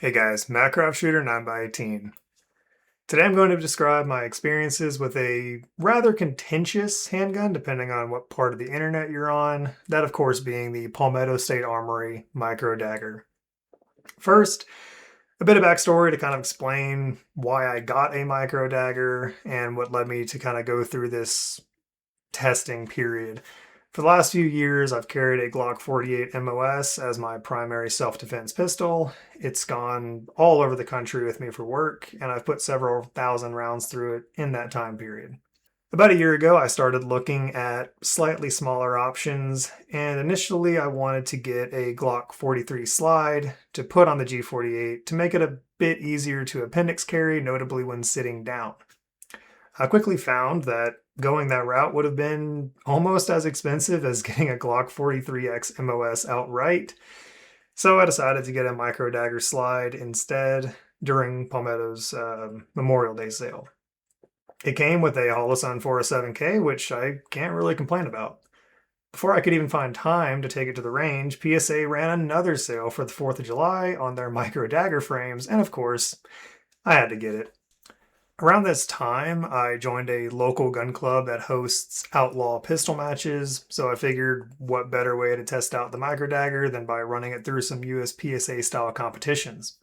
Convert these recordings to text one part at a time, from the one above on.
Hey guys, Macro Shooter 9x18. Today I'm going to describe my experiences with a rather contentious handgun, depending on what part of the internet you're on. That, of course, being the Palmetto State Armory Micro Dagger. First, a bit of backstory to kind of explain why I got a Micro Dagger and what led me to kind of go through this testing period. For the last few years, I've carried a Glock 48 MOS as my primary self-defense pistol. It's gone all over the country with me for work, and I've put several thousand rounds through it in that time period. About a year ago, I started looking at slightly smaller options, and initially I wanted to get a Glock 43 slide to put on the G48 to make it a bit easier to appendix carry, notably when sitting down. I quickly found that going that route would have been almost as expensive as getting a Glock 43X MOS outright, so I decided to get a Micro Dagger slide instead during Palmetto's Memorial Day sale. It came with a Holosun 407K, which I can't really complain about. Before I could even find time to take it to the range, PSA ran another sale for the 4th of July on their Micro Dagger frames, and of course, I had to get it. Around this time, I joined a local gun club that hosts outlaw pistol matches, so I figured what better way to test out the Micro Dagger than by running it through some US PSA style competitions.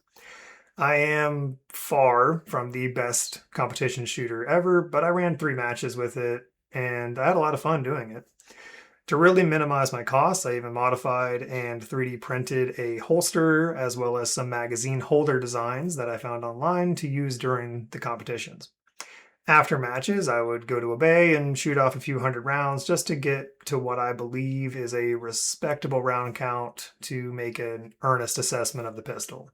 I am far from the best competition shooter ever, but I ran 3 matches with it, and I had a lot of fun doing it. To really minimize my costs, I even modified and 3D printed a holster as well as some magazine holder designs that I found online to use during the competitions. After matches, I would go to a bay and shoot off a few hundred rounds just to get to what I believe is a respectable round count to make an earnest assessment of the pistol.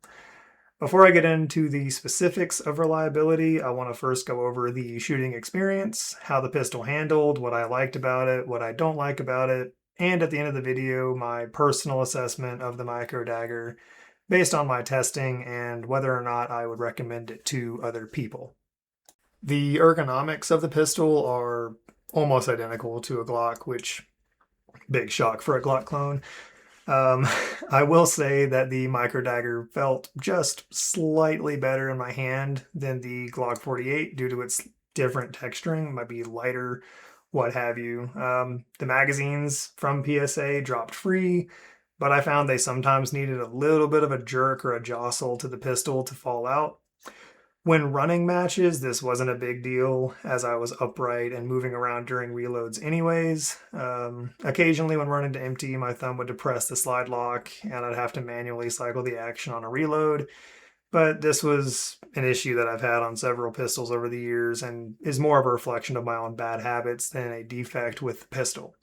Before I get into the specifics of reliability, I want to first go over the shooting experience, how the pistol handled, what I liked about it, what I don't like about it, and at the end of the video, my personal assessment of the Micro Dagger based on my testing and whether or not I would recommend it to other people. The ergonomics of the pistol are almost identical to a Glock, which big shock for a Glock clone. I will say that the Micro Dagger felt just slightly better in my hand than the Glock 48 due to its different texturing. It might be lighter, what have you. The magazines from PSA dropped free, but I found they sometimes needed a little bit of a jerk or a jostle to the pistol to fall out. When running matches, this wasn't a big deal as I was upright and moving around during reloads anyways. Occasionally when running to empty, my thumb would depress the slide lock and I'd have to manually cycle the action on a reload. But this was an issue that I've had on several pistols over the years and is more of a reflection of my own bad habits than a defect with the pistol.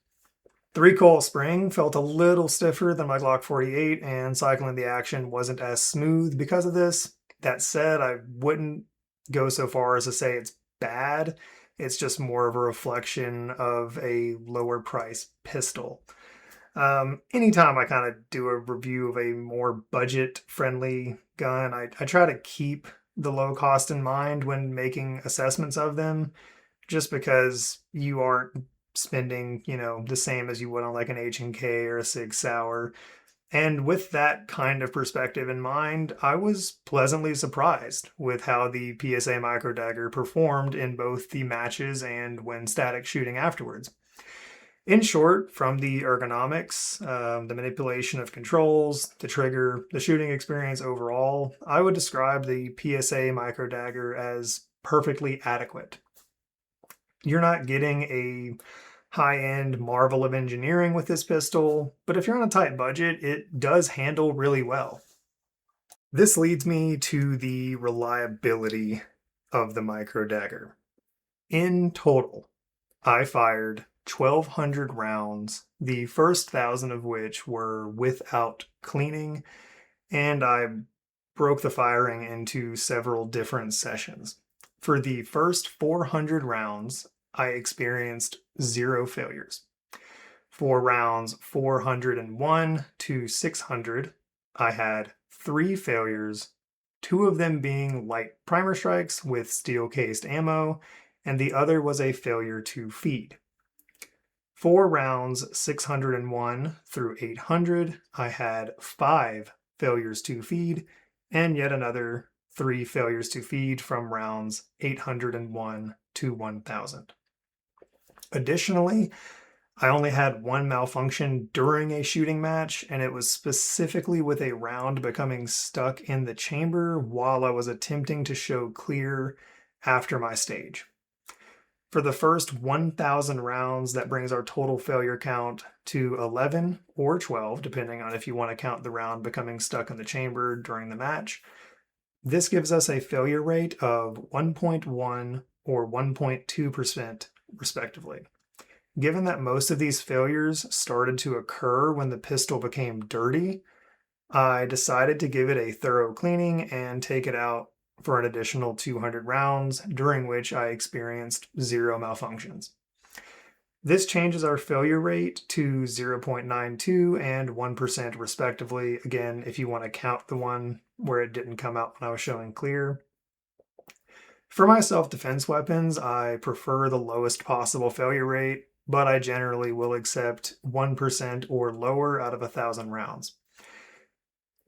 The recoil spring felt a little stiffer than my Glock 48 and cycling the action wasn't as smooth because of this. That said, I wouldn't go so far as to say it's bad. It's just more of a reflection of a lower price pistol. Anytime I kind of do a review of a more budget friendly gun, I try to keep the low cost in mind when making assessments of them, just because you aren't spending, the same as you would on like an H&K or a Sig Sauer. And with that kind of perspective in mind, I was pleasantly surprised with how the PSA Micro Dagger performed in both the matches and when static shooting afterwards. In short, from the ergonomics, the manipulation of controls, the trigger, the shooting experience overall, I would describe the PSA Micro Dagger as perfectly adequate. You're not getting a high-end marvel of engineering with this pistol, but if you're on a tight budget, it does handle really well. This leads me to the reliability of the Micro Dagger. In total, I fired 1,200 rounds, the first 1,000 of which were without cleaning, and I broke the firing into several different sessions. For the first 400 rounds, I experienced 0 failures. For rounds 401 to 600, I had 3 failures, 2 of them being light primer strikes with steel-cased ammo, and the other was a failure to feed. For rounds 601 through 800, I had 5 failures to feed and yet another 3 failures to feed from rounds 801 to 1000. Additionally, I only had one malfunction during a shooting match, and it was specifically with a round becoming stuck in the chamber while I was attempting to show clear after my stage. For the first 1,000 rounds, that brings our total failure count to 11 or 12, depending on if you want to count the round becoming stuck in the chamber during the match. This gives us a failure rate of 1.1 or 1.2%, respectively. Given that most of these failures started to occur when the pistol became dirty, I decided to give it a thorough cleaning and take it out for an additional 200 rounds, during which I experienced 0 malfunctions. This changes our failure rate to 0.92 and 1% respectively. Again, if you want to count the one where it didn't come out when I was showing clear. For my self-defense weapons, I prefer the lowest possible failure rate, but I generally will accept 1% or lower out of 1,000 rounds.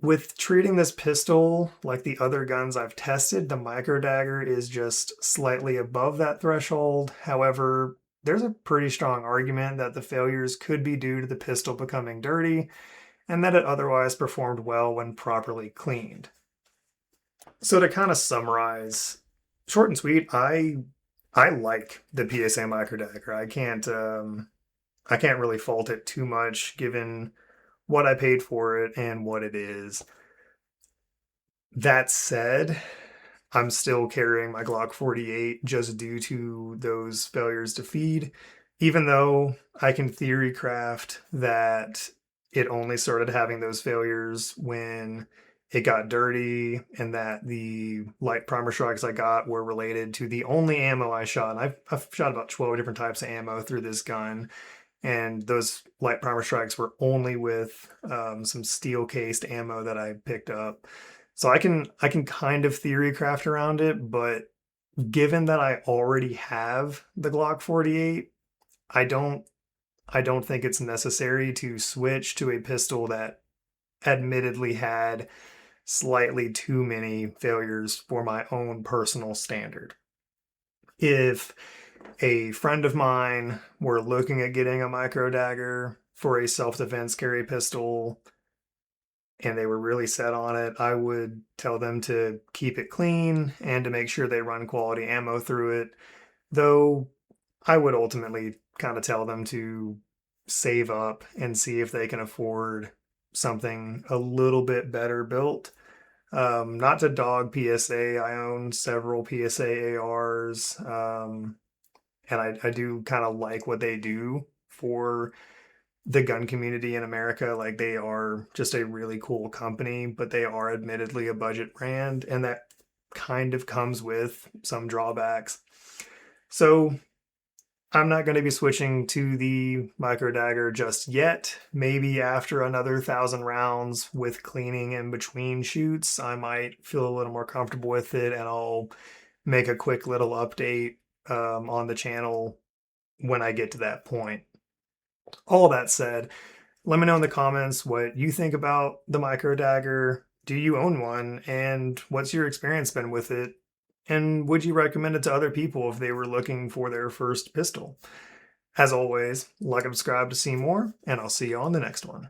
With treating this pistol like the other guns I've tested, the Micro Dagger is just slightly above that threshold. However, there's a pretty strong argument that the failures could be due to the pistol becoming dirty and that it otherwise performed well when properly cleaned. So to kind of summarize, short and sweet, I like the PSA Micro Dagger. I can't really fault it too much given what I paid for it and what it is. That said, I'm still carrying my Glock 48 just due to those failures to feed, even though I can theory craft that it only started having those failures when it got dirty and that the light primer strikes I got were related to the only ammo I shot. And I've shot about 12 different types of ammo through this gun. And those light primer strikes were only with some steel cased ammo that I picked up. So I can kind of theory craft around it, but given that I already have the Glock 48, I don't think it's necessary to switch to a pistol that admittedly had slightly too many failures for my own personal standard. If a friend of mine were looking at getting a Micro Dagger for a self-defense carry pistol and they were really set on it, I would tell them to keep it clean and to make sure they run quality ammo through it. Though I would ultimately kind of tell them to save up and see if they can afford something a little bit better built. Not to dog PSA, I own several PSA ARs, and I do kind of like what they do for the gun community in America. Like, they are just a really cool company, but they are admittedly a budget brand, and that kind of comes with some drawbacks. So I'm not going to be switching to the Micro Dagger just yet. Maybe after another 1,000 rounds with cleaning in between shoots, I might feel a little more comfortable with it, and I'll make a quick little update on the channel when I get to that point. All that said, let me know in the comments what you think about the Micro Dagger. Do you own one? And what's your experience been with it? And would you recommend it to other people if they were looking for their first pistol? As always, like and subscribe to see more, and I'll see you on the next one.